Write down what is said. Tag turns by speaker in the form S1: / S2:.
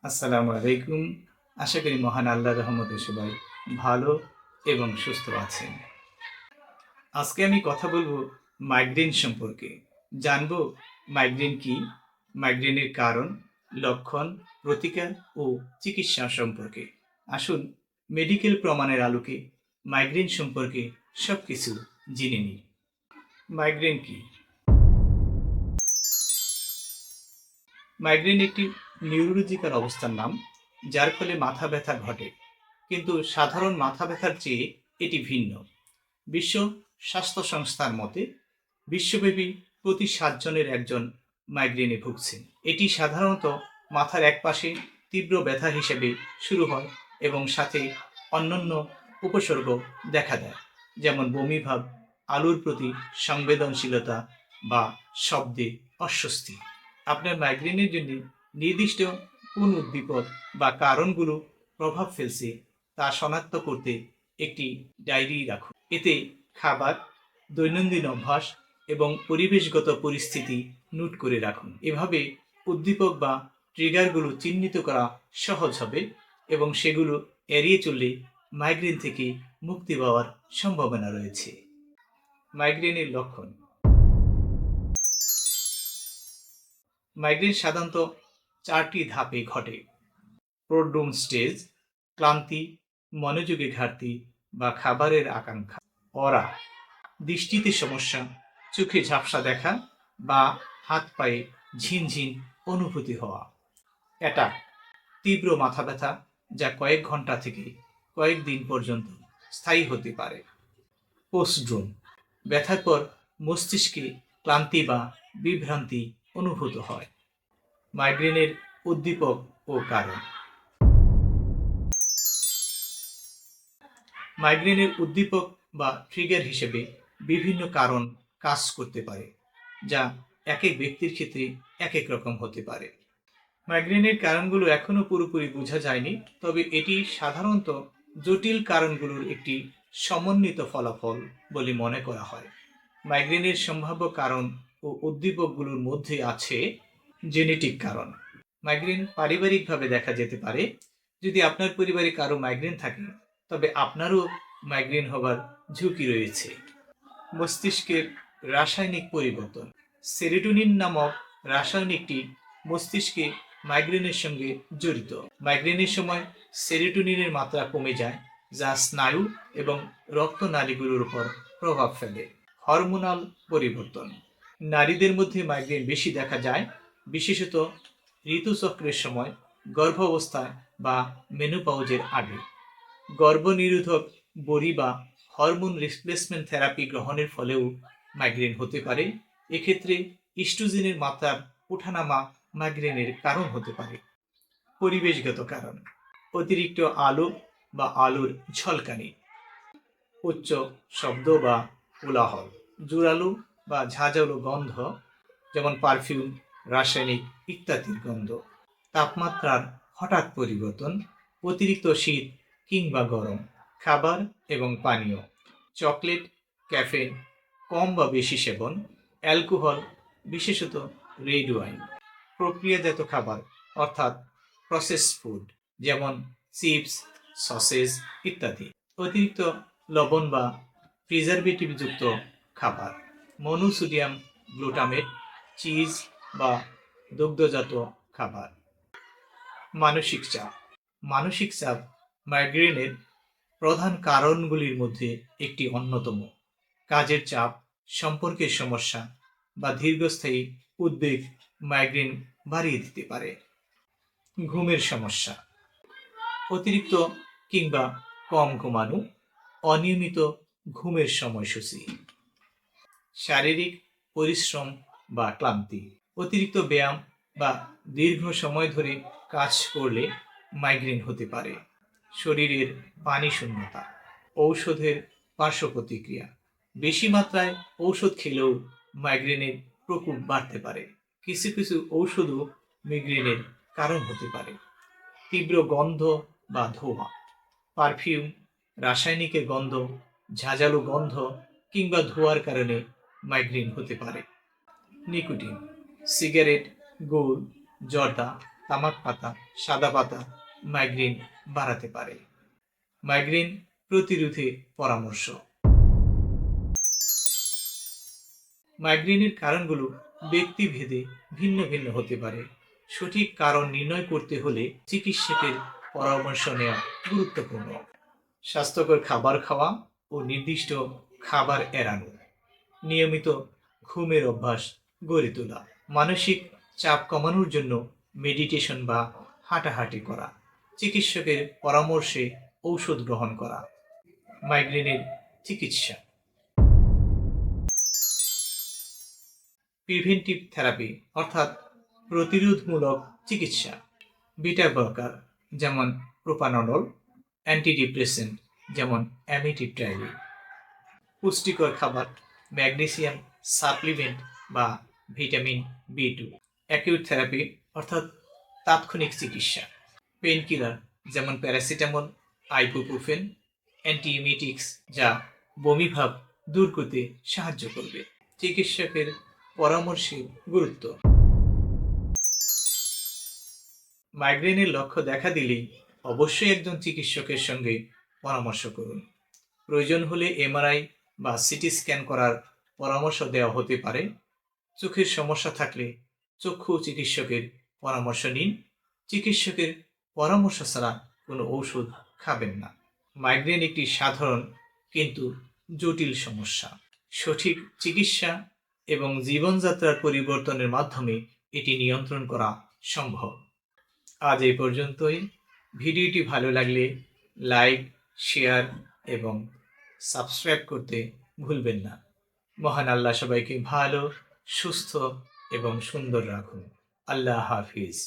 S1: আসসালামু আলাইকুম। আশা করি মহান আল্লাহর রহমতে সবাই ভালো এবং সুস্থ আছেন। আজকে আমি কথা বলবো মাইগ্রেন সম্পর্কে। জানবো মাইগ্রেন কি, মাইগ্রেনের কারণ, লক্ষণ, প্রতিকার ও চিকিৎসা সম্পর্কে। আসুন মেডিকেল প্রমাণের আলোকে মাইগ্রেন সম্পর্কে সবকিছু জেনে নিই। মাইগ্রেন কি? মাইগ্রেন একটি নিউরোলজিক্যাল অবস্থার নাম, যার ফলে মাথা ব্যথা ঘটে, কিন্তু সাধারণ মাথা ব্যথার চেয়ে এটি ভিন্ন। বিশ্ব স্বাস্থ্য সংস্থার মতে বিশ্বব্যাপী প্রতি 7 জনের একজন মাইগ্রেনে ভুগছেন। এটি সাধারণত মাথার একপাশে তীব্র ব্যথা হিসেবে শুরু হয় এবং সাথে অন্যান্য উপসর্গ দেখা দেয়, যেমন বমিভাব, আলোর প্রতি সংবেদনশীলতা বা শব্দে অস্বস্তি। আপনার মাইগ্রেনের জন্য নির্দিষ্ট কোন উদ্দীপক বা কারণগুলো প্রভাব ফেলছে তা শনাক্ত করতে একটি ডায়েরি রাখুন। এতে খাবার, দৈনন্দিন অভ্যাস এবং পরিবেশগত পরিস্থিতি নোট করে রাখুন। এভাবে উদ্দীপক বা ট্রিগারগুলো চিহ্নিত করা সহজ হবে এবং সেগুলো এড়িয়ে চললে মাইগ্রেন থেকে মুক্তি পাওয়ার সম্ভাবনা রয়েছে। মাইগ্রেনের লক্ষণ। মাইগ্রেন সাধারণত 4টি ধাপে ঘটে: প্রোড্রোম স্টেজ, ক্লান্তি, মনোযোগে ঘাটতি বা খাবারের আকাঙ্ক্ষা। অরা, দৃষ্টিতে সমস্যা, চোখে ঝাপসা দেখা বা হাত পায়ে ঝিনঝিন অনুভূতি হওয়া। অ্যাটাক, তীব্র মাথা ব্যথা যা কয়েক ঘন্টা থেকে কয়েকদিন পর্যন্ত স্থায়ী হতে পারে। পোস্টড্রোম, ব্যথার পর মস্তিষ্কে ক্লান্তি বা বিভ্রান্তি অনুভূত হয়। মাইগ্রেনের উদ্দীপক ও কারণ। মাইগ্রেনের উদ্দীপক বা ট্রিগার হিসেবে বিভিন্ন কারণ কাজ করতে পারে, যা এক এক ব্যক্তির ক্ষেত্রে এক এক রকম হতে পারে। মাইগ্রেনের কারণগুলো এখনও পুরোপুরি বোঝা যায়নি, তবে এটি সাধারণত জটিল কারণগুলোর একটি সমন্বিত ফলাফল বলে মনে করা হয়। মাইগ্রেনের সম্ভাব্য কারণ ও উদ্দীপকগুলোর মধ্যে আছে জেনেটিক কারণ। মাইগ্রেন পারিবারিকভাবে দেখা যেতে পারে। যদি আপনার পরিবারে কারো মাইগ্রেন থাকে, তবে আপনারও মাইগ্রেন হবার ঝুঁকি রয়েছে। মস্তিষ্কের রাসায়নিক পরিবর্তন। সেরোটোনিন নামক রাসায়নিকটি মস্তিষ্কে মাইগ্রেনের সঙ্গে জড়িত। মাইগ্রেনের সময় সেরোটোনিনের মাত্রা কমে যায়, যা স্নায়ু এবং রক্তনালীগুলোর উপর প্রভাব ফেলে। হরমোনাল পরিবর্তন। নারীদের মধ্যে মাইগ্রেন বেশি দেখা যায়, বিশেষত ঋতুচক্রের সময়, গর্ভাবস্থায় বা মেনোপজের আগে। গর্ভনিরোধক বড়ি বা হরমোন রিপ্লেসমেন্ট থেরাপি গ্রহণের ফলেও মাইগ্রেন হতে পারে। এক্ষেত্রে ইস্ট্রোজেনের মাত্রার ওঠানামা মাইগ্রেনের কারণ হতে পারে। পরিবেশগত কারণ। অতিরিক্ত আলো বা আলোর ঝলকানি, উচ্চ শব্দ বা কোলাহল, জোরালো বা ঝাঁঝালো গন্ধ যেমন পারফিউম, রাসায়নিক ইত্যাদির গন্ধ। তাপমাত্রার হঠাৎ পরিবর্তন, অতিরিক্ত শীত কিংবা গরম। খাবার এবং পানীয়, চকলেট, ক্যাফেইন কম বা বেশি সেবন, অ্যালকোহল, বিশেষত রেড ওয়াইন। প্রক্রিয়াজাত খাবার অর্থাৎ প্রসেস ফুড, যেমন চিপস, সসেজ ইত্যাদি। অতিরিক্ত লবণ বা প্রিজারভেটিভযুক্ত খাবার, মনোসোডিয়াম গ্লুটামেট, চিজ বা দুগ্ধজাত খাবার। মানসিক চাপ। মানসিক চাপ মাইগ্রেনের প্রধান কারণগুলির মধ্যে একটি অন্যতম। কাজের চাপ, সম্পর্কের সমস্যা বা দীর্ঘস্থায়ী উদ্বেগ মাইগ্রেন বাড়িয়ে দিতে পারে। ঘুমের সমস্যা। অতিরিক্ত কিংবা কম ঘুমানো, অনিয়মিত ঘুমের সময়সূচি। শারীরিক পরিশ্রম বা ক্লান্তি। অতিরিক্ত ব্যায়াম বা দীর্ঘ সময় ধরে কাজ করলে মাইগ্রেন হতে পারে। শরীরের পানি শূন্যতা। ঔষধের পার্শ্ব প্রতিক্রিয়া। বেশি মাত্রায় ঔষধ খেলেও মাইগ্রেনের প্রকোপ বাড়তে পারে। কিছু কিছু ঔষধও মাইগ্রেনের কারণ হতে পারে। তীব্র গন্ধ বা ধোঁয়া, পারফিউম, রাসায়নিকের গন্ধ, ঝাঁঝালো গন্ধ কিংবা ধোঁয়ার কারণে মাইগ্রেন হতে পারে। নিকোটিন, সিগারেট, গুড়, জর্দা তামাক পাতা, সাদা পাতা মাইগ্রেন বাড়াতে পারে। মাইগ্রেন প্রতিরোধে পরামর্শ। মাইগ্রেনের কারণগুলো ব্যক্তিভেদে ভিন্ন ভিন্ন হতে পারে। সঠিক কারণ নির্ণয় করতে হলে চিকিৎসকের পরামর্শ নেওয়া গুরুত্বপূর্ণ। স্বাস্থ্যকর খাবার খাওয়া ও নির্দিষ্ট খাবার এড়ানো, নিয়মিত ঘুমের অভ্যাস গড়ে তোলা, মানসিক চাপ কমানোর জন্য মেডিটেশন বা হাঁটাহাঁটি করা, চিকিৎসকের পরামর্শে ঔষধ গ্রহণ করা। মাইগ্রেনের চিকিৎসা। প্রিভেন্টিভ থেরাপি অর্থাৎ প্রতিরোধমূলক চিকিৎসা। বিটা ব্লকার যেমন প্রোপানল, অ্যান্টিডিপ্রেসেন্ট যেমন অ্যামিটিপ্রাইল। পুষ্টিকর খাবার, ম্যাগনেসিয়াম সাপ্লিমেন্ট বা ভিটামিন B2। অ্যাকিউট থেরাপি অর্থাৎ তাৎক্ষণিক চিকিৎসা। পেইন কিলার যেমন প্যারাসিটামল, আইবুপ্রোফেন, অ্যান্টিএমিটিক্স যা বমিভাব দূর করতে সাহায্য করবে। চিকিৎসকের পরামর্শের গুরুত্ব। মাইগ্রেনের লক্ষ্য দেখা দিলেই অবশ্যই একজন চিকিৎসকের সঙ্গে পরামর্শ করুন। প্রয়োজন হলে MRI বা সিটি স্ক্যান করার পরামর্শ দেওয়া হতে পারে। চোখের সমস্যা থাকলে চক্ষু চিকিৎসকের পরামর্শ নিন। চিকিৎসকের পরামর্শ ছাড়া কোনো ঔষধ খাবেন না। মাইগ্রেন একটি সাধারণ কিন্তু জটিল সমস্যা। সঠিক চিকিৎসা এবং জীবনযাত্রার পরিবর্তনের মাধ্যমে এটি নিয়ন্ত্রণ করা সম্ভব। আজ এই পর্যন্তই। ভিডিওটি ভালো লাগলে লাইক, শেয়ার এবং সাবস্ক্রাইব করতে ভুলবেন না। মহান আল্লাহ সবাইকে ভালো, সুস্থ এবং সুন্দর রাখুন। আল্লাহ হাফিজ।